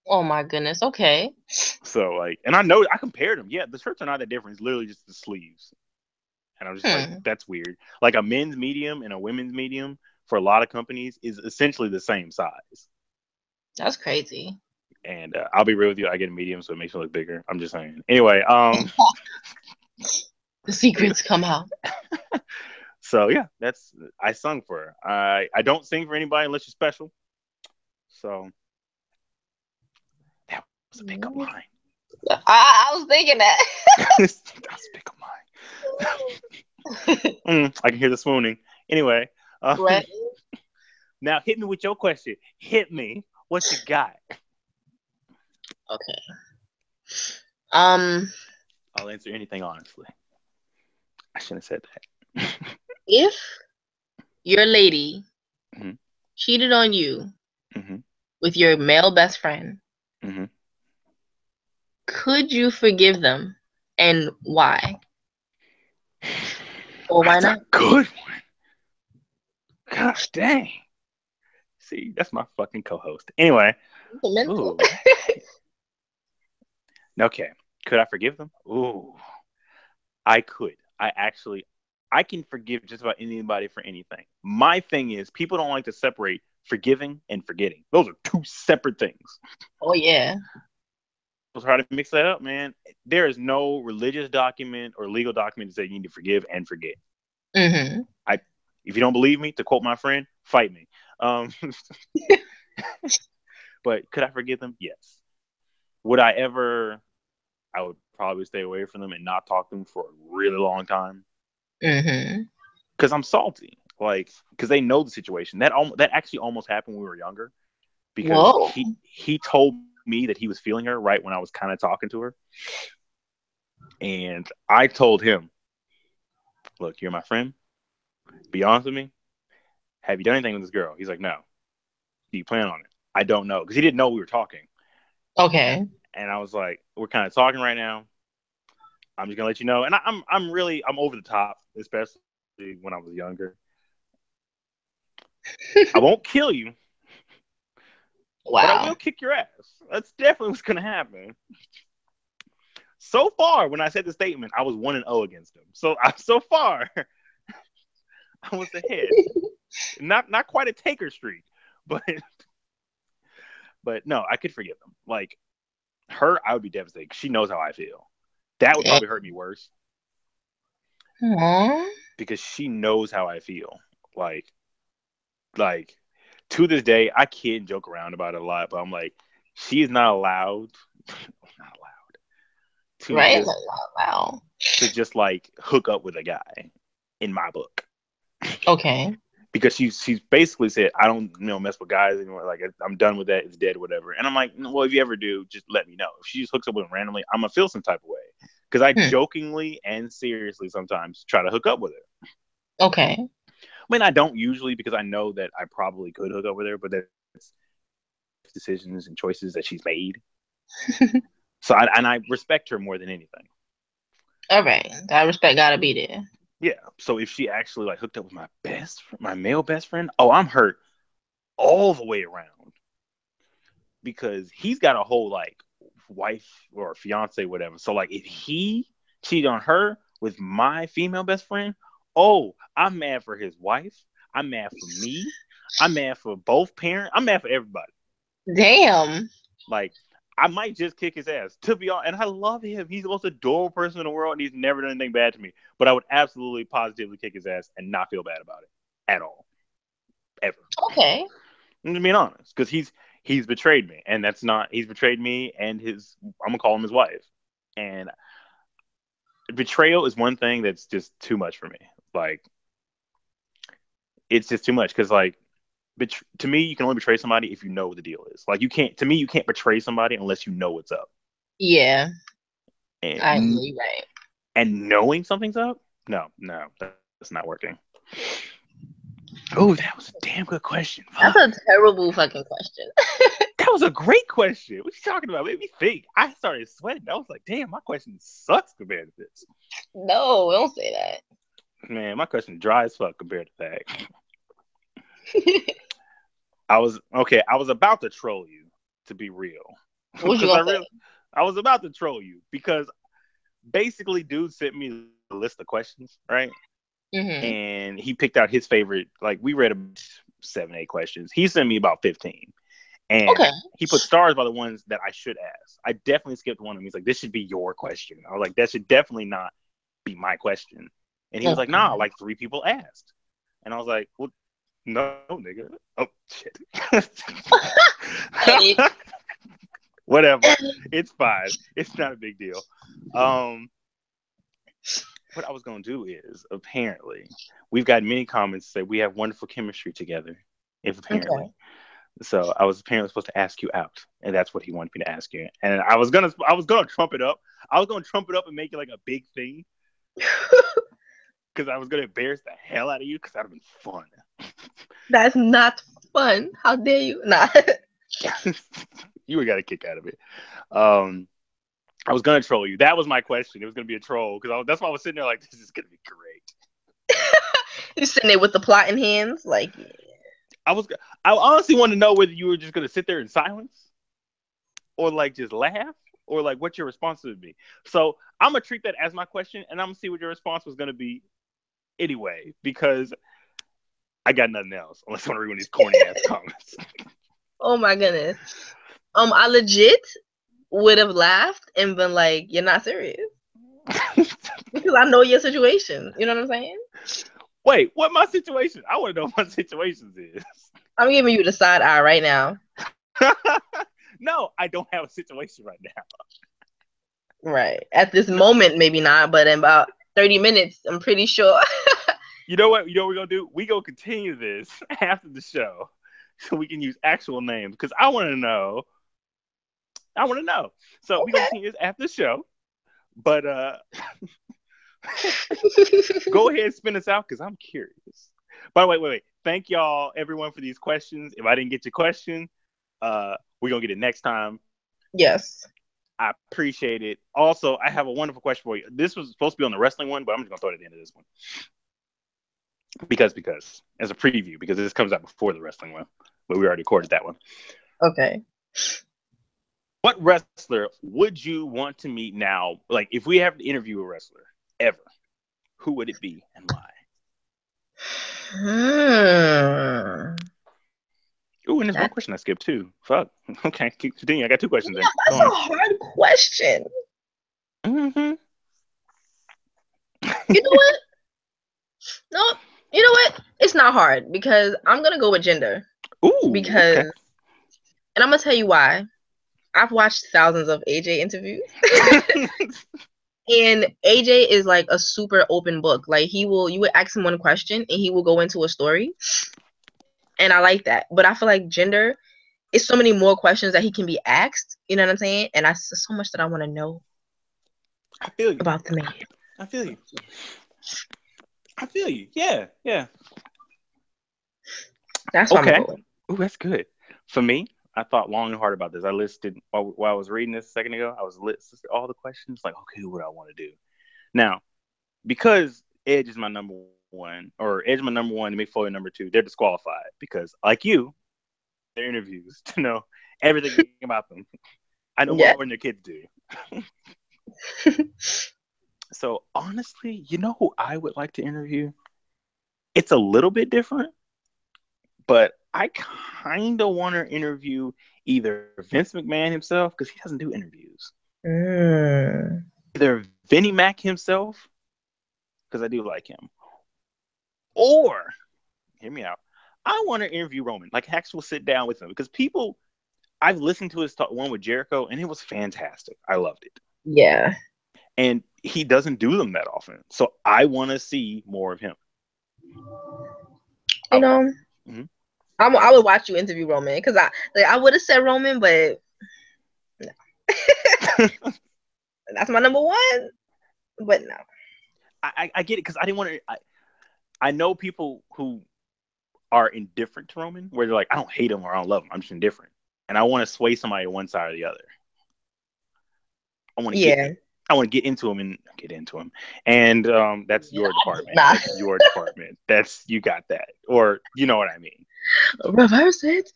Oh my goodness. Okay. So like, and I know I compared them. Yeah, the shirts are not that different. It's literally just the sleeves. And I'm just like, that's weird. Like a men's medium and a women's medium for a lot of companies is essentially the same size. That's crazy. And I'll be real with you, I get a medium, so it makes me look bigger. I'm just saying. Anyway, the secrets come out. So yeah, I sung for her. I don't sing for anybody unless you're special. So that was a pickup line. I was thinking that. That was a pickup line. I can hear the swooning. Anyway, Right. Now hit me with your question. Hit me. What you got? Okay. I'll answer anything honestly. I shouldn't have said that. If your lady mm-hmm. cheated on you mm-hmm. with your male best friend, mm-hmm. could you forgive them, and why? Or why not? That's a good one. Gosh dang. See, that's my fucking co-host. Anyway. Ooh. Okay. Could I forgive them? Ooh. I could. I can forgive just about anybody for anything. My thing is, people don't like to separate forgiving and forgetting. Those are two separate things. Oh, yeah. Let's try to mix that up, man. There is no religious document or legal document that says you need to forgive and forget. Mm-hmm. If you don't believe me, to quote my friend, fight me. But could I forgive them? Yes. Would I ever? I would probably stay away from them and not talk to them for a really long time. Mm-hmm. Because I'm salty, like because they know the situation. That actually almost happened when we were younger. Because he told me that he was feeling her right when I was kind of talking to her, and I told him, "Look, you're my friend. Be honest with me. Have you done anything with this girl?" He's like, "No." Do you plan on it? I don't know, because he didn't know we were talking. Okay. And I was like, "We're kind of talking right now. I'm just gonna let you know." And I'm over the top, especially when I was younger. I won't kill you. Wow. But I will kick your ass. That's definitely what's gonna happen. So far, when I said the statement, I was 1-0 against him. So far, I was ahead. Not quite a taker streak, but no, I could forgive them. Like her, I would be devastated. She knows how I feel. That would probably hurt me worse. Aww. Because she knows how I feel. Like to this day, I kid and joke around about it a lot, but I'm like, she is not allowed. To just like hook up with a guy in my book. Okay. Because she's basically said, I don't mess with guys anymore. Like I'm done with that. It's dead, whatever. And I'm like, well, if you ever do, just let me know. If she just hooks up with him randomly, I'm gonna feel some type of way. Because I jokingly and seriously sometimes try to hook up with her. Okay. I mean, I don't usually, because I know that I probably could hook up with her, but that's decisions and choices that she's made. So I respect her more than anything. All right, that respect gotta be there. Yeah. So if she actually like hooked up with my male best friend, oh, I'm hurt all the way around, because he's got a whole like wife or fiance, whatever. So like if he cheated on her with my female best friend, oh, I'm mad for his wife. I'm mad for me. I'm mad for both parents. I'm mad for everybody. Damn. Like I might just kick his ass, to be honest. And I love him. He's the most adorable person in the world, and he's never done anything bad to me. But I would absolutely, positively kick his ass and not feel bad about it at all, ever. Okay. I'm being honest, because he's betrayed me, and that's not. He's betrayed me and his. I'm gonna call him his wife, and betrayal is one thing that's just too much for me. Like, it's just too much, because like. To me, you can only betray somebody if you know what the deal is. Like you can't betray somebody unless you know what's up. Yeah. And, I agree, right. And knowing something's up? No, that's not working. Oh, that was a damn good question. Fuck. That's a terrible fucking question. That was a great question. What you talking about? Made me think. I started sweating. I was like, damn, my question sucks compared to this. No, don't say that. Man, my question dry as fuck compared to that. I was about to troll you, to be real. What you gonna say? I was about to troll you because basically dude sent me a list of questions, right? Mm-hmm. And he picked out his favorite. Like we read 7-8 questions. He sent me about 15. And he put stars by the ones that I should ask. I definitely skipped one of them. He's like, this should be your question. I was like, that should definitely not be my question. And he was like, nah, like 3 people asked. And I was like, well, no, nigga. Oh, shit. Whatever. It's fine. It's not a big deal. What I was going to do is, apparently, we've got many comments that we have wonderful chemistry together. If apparently. Okay. So I was apparently supposed to ask you out, and that's what he wanted me to ask you. And I was gonna trump it up. I was gonna trump it up and make it like a big thing, because I was gonna embarrass the hell out of you, because that'd have been fun. That's not fun. How dare you? Nah. You would got a kick out of it. I was gonna troll you. That was my question. It was gonna be a troll, because that's why I was sitting there like, this is gonna be great. You're sitting there with the plot in hands, like. I honestly want to know whether you were just going to sit there in silence or like just laugh or like what your response would be. So I'm going to treat that as my question, and I'm going to see what your response was going to be anyway, because I got nothing else unless I want to read one of these corny ass comments. Oh my goodness. I legit would have laughed and been like, you're not serious. Because I know your situation. You know what I'm saying? Wait, what my situation? I want to know what my situation is. I'm giving you the side eye right now. No, I don't have a situation right now. Right. At this moment, maybe not, but in about 30 minutes, I'm pretty sure. You know what? You know what we're going to do? We're going to continue this after the show so we can use actual names, because I want to know. So we're going to continue this after the show. But go ahead and spin us out, because I'm curious. By the way, wait. Thank y'all, everyone, for these questions. If I didn't get your question, we're going to get it next time. Yes. I appreciate it. Also, I have a wonderful question for you. This was supposed to be on the wrestling one, but I'm just going to throw it at the end of this one. Because, as a preview, because this comes out before the wrestling one, but we already recorded that one. Okay. What wrestler would you want to meet now? Like, if we have to interview a wrestler ever, who would it be and why? Ooh, and there's one question I skipped too. Fuck. Okay, continue. I got 2 questions. Yeah, that's a hard question. Mm-hmm. You know what? No, you know what? It's not hard, because I'm gonna go with Jinder. Ooh. Because, and I'm gonna tell you why. I've watched thousands of AJ interviews. And AJ is like a super open book. Like you would ask him one question and he will go into a story. And I like that. But I feel like Jinder is so many more questions that he can be asked. You know what I'm saying? And that's so much that I want to know. I feel you. About the man. I feel you. Yeah. That's why I'm going. Ooh, that's good. For me, I thought long and hard about this. I listed, while I was reading this a second ago, I was listed all the questions. Like, okay, what do I want to do? Now, because Edge is my number one, or Edge is my number one, and Mick Foley number 2, they're disqualified. Because, like you, their interviews to know everything about them. I know more than their kids do. So, honestly, you know who I would like to interview? It's a little bit different, but I kind of want to interview either Vince McMahon himself, because he doesn't do interviews. Either Vinnie Mac himself, because I do like him. Or, hear me out, I want to interview Roman, like actual sit down with him, because I've listened to his one with Jericho, and it was fantastic. I loved it. Yeah. And he doesn't do them that often. So I want to see more of him. You know, I would watch you interview Roman, because I would have said Roman, but no. That's my number one, but no. I get it, because I didn't want to. I know people who are indifferent to Roman, where they're like, I don't hate him or I don't love him. I'm just indifferent. and I want to sway somebody one side or the other. I want to Yeah. get into him and and that's your department. Nah. That's your department. You got that, or you know what I mean. Reverse it.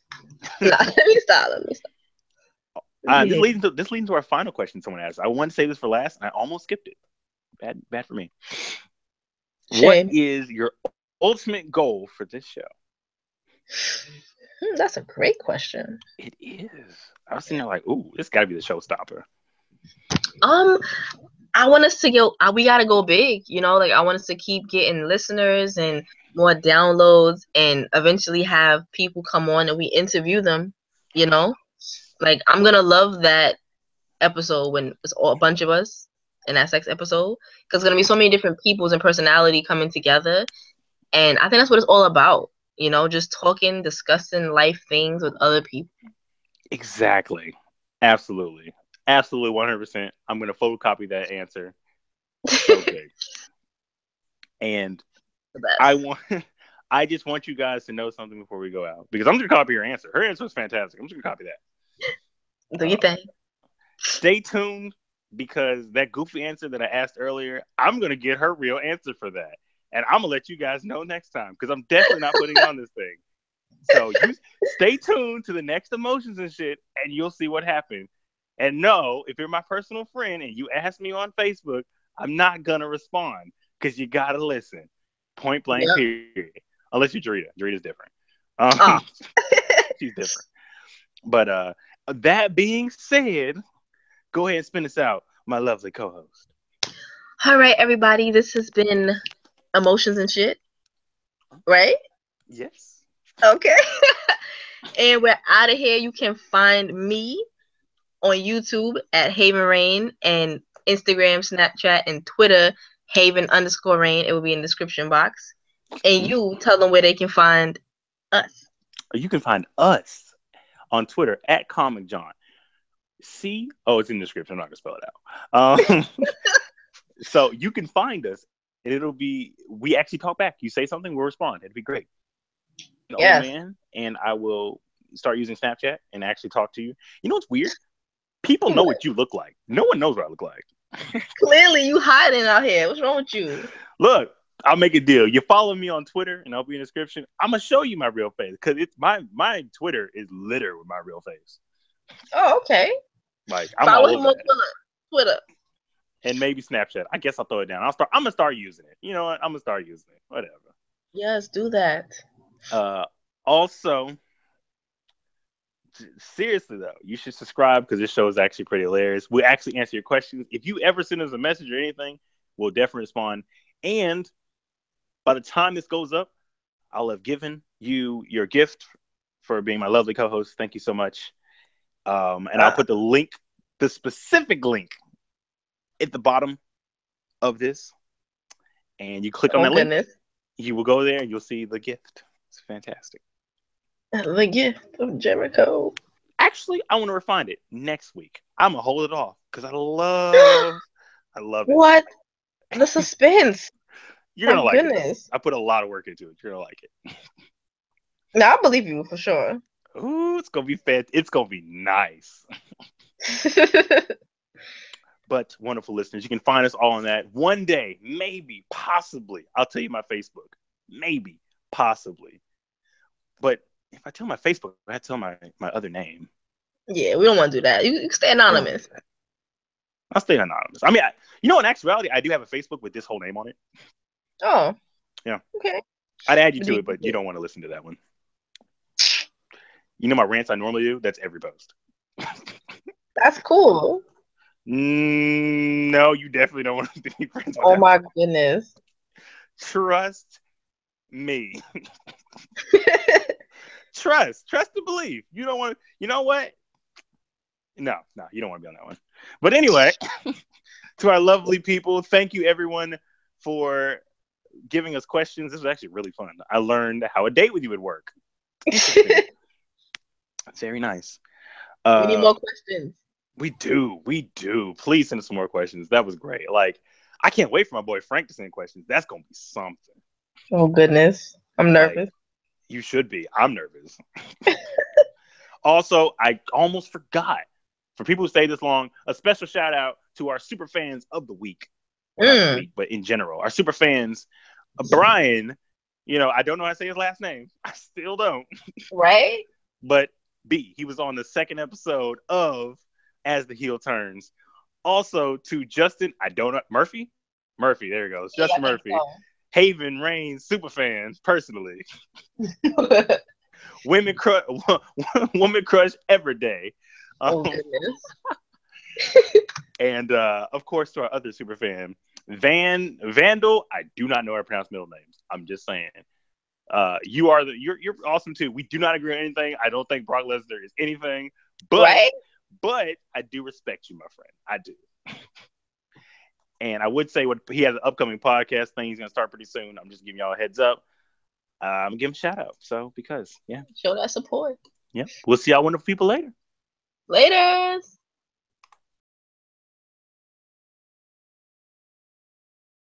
Nah, let me stop. This leads into our final question. Someone asked. I wanted to say this for last, and I almost skipped it. Bad for me. Shame. What is your ultimate goal for this show? That's a great question. It is. I was sitting there like, ooh, this got to be the showstopper. I want us to go. We gotta go big. Like I want us to keep getting listeners and more downloads, and eventually have people come on and we interview them. Like I'm gonna love that episode when it's all a bunch of us, and that sex episode, because it's gonna be so many different peoples and personality coming together, and I think that's what it's all about. Just talking, discussing life things with other people. Exactly. Absolutely. 100%. I'm going to photocopy that answer. So big. And I just want you guys to know something before we go out, because I'm going to copy your answer. Her answer was fantastic. I'm just going to copy that. Do you think? Stay tuned, because that goofy answer that I asked earlier, I'm going to get her real answer for that. And I'm going to let you guys know next time, because I'm definitely not putting on this thing. So you stay tuned to the next Emotions and Shit, and you'll see what happened. And no, if you're my personal friend and you ask me on Facebook, I'm not going to respond, because you got to listen. Point blank, period. Unless you're Jarita. Jarita's different. She's different. But that being said, go ahead and spin us out, my lovely co-host. All right, everybody. This has been Emotions and Shit, right? Yes. Okay. And we're out of here. You can find me on YouTube at Haven Rain, and Instagram, Snapchat, and Twitter, Haven_Rain. It will be in the description box. And you tell them where they can find us. You can find us on Twitter at Comic John. It's in the description. I'm not gonna spell it out. So you can find us, and it'll be, we actually talk back. You say something, we'll respond. It'd be great. Yes. Oh man, and I will start using Snapchat and actually talk to you. You know what's weird? People know what you look like. No one knows what I look like. Clearly, you hiding out here. What's wrong with you? Look, I'll make a deal. You follow me on Twitter, and I'll be in the description. I'm gonna show you my real face, because it's my Twitter is littered with my real face. Oh, okay. Like I'm follow all him over on that. Twitter. And maybe Snapchat. I guess I'll throw it down. I'm gonna start using it. You know what? I'm gonna start using it. Whatever. Yes, do that. Also, seriously though, you should subscribe, because this show is actually pretty hilarious. We actually answer your questions. If you ever send us a message or anything, we'll definitely respond. And by the time this goes up, I'll have given you your gift for being my lovely co-host. Thank you so much. And I'll put the specific link at the bottom of this, and you click on that link. You will go there and you'll see the gift. It's fantastic. The gift of Jericho. Actually, I want to refine it next week. I'm gonna hold it off, because I love it. What? The suspense. You're gonna like it. I put a lot of work into it. You're gonna like it. No, I believe you for sure. Ooh, it's gonna be fat. It's gonna be nice. But wonderful listeners, you can find us all on that. One day, maybe, possibly, I'll tell you my Facebook. Maybe, possibly. But if I tell my Facebook, I have to tell my other name. Yeah, we don't want to do that. You can stay anonymous. I'll stay anonymous. I mean, in actuality, I do have a Facebook with this whole name on it. Oh. Yeah. Okay. I'd add you to it, but you don't want to listen to that one. You know my rants I normally do? That's every post. That's cool. No, you definitely don't want to be friends with that. My goodness. Trust me. Trust and believe. You don't want to, you know what? No, you don't want to be on that one. But anyway, to our lovely people, thank you everyone for giving us questions. This was actually really fun. I learned how a date with you would work. Very nice. We need more questions. We do. Please send us some more questions. That was great. Like, I can't wait for my boy Frank to send questions. That's gonna be something. Oh goodness, I'm nervous. You should be. I'm nervous. Also, I almost forgot. For people who stay this long, a special shout out to our super fans of the week. Well, not the week, but in general, our super fans. Brian, I don't know how to say his last name. I still don't. Right? But B, he was on the second episode of As the Heel Turns. Also to Justin, I don't know, Murphy? Murphy, there he goes. Yeah, Justin Murphy. so. Haven Reigns super fans, personally. Woman crush every day. Oh goodness. And of course to our other super fan, Vandal. I do not know how to pronounce middle names. I'm just saying. You're awesome too. We do not agree on anything. I don't think Brock Lesnar is anything, but I do respect you, my friend. I do. And I would say he has an upcoming podcast thing he's gonna start pretty soon. I'm just giving y'all a heads up. I'm gonna give him a shout out. So because show that support. Yeah. We'll see y'all wonderful people later. Later.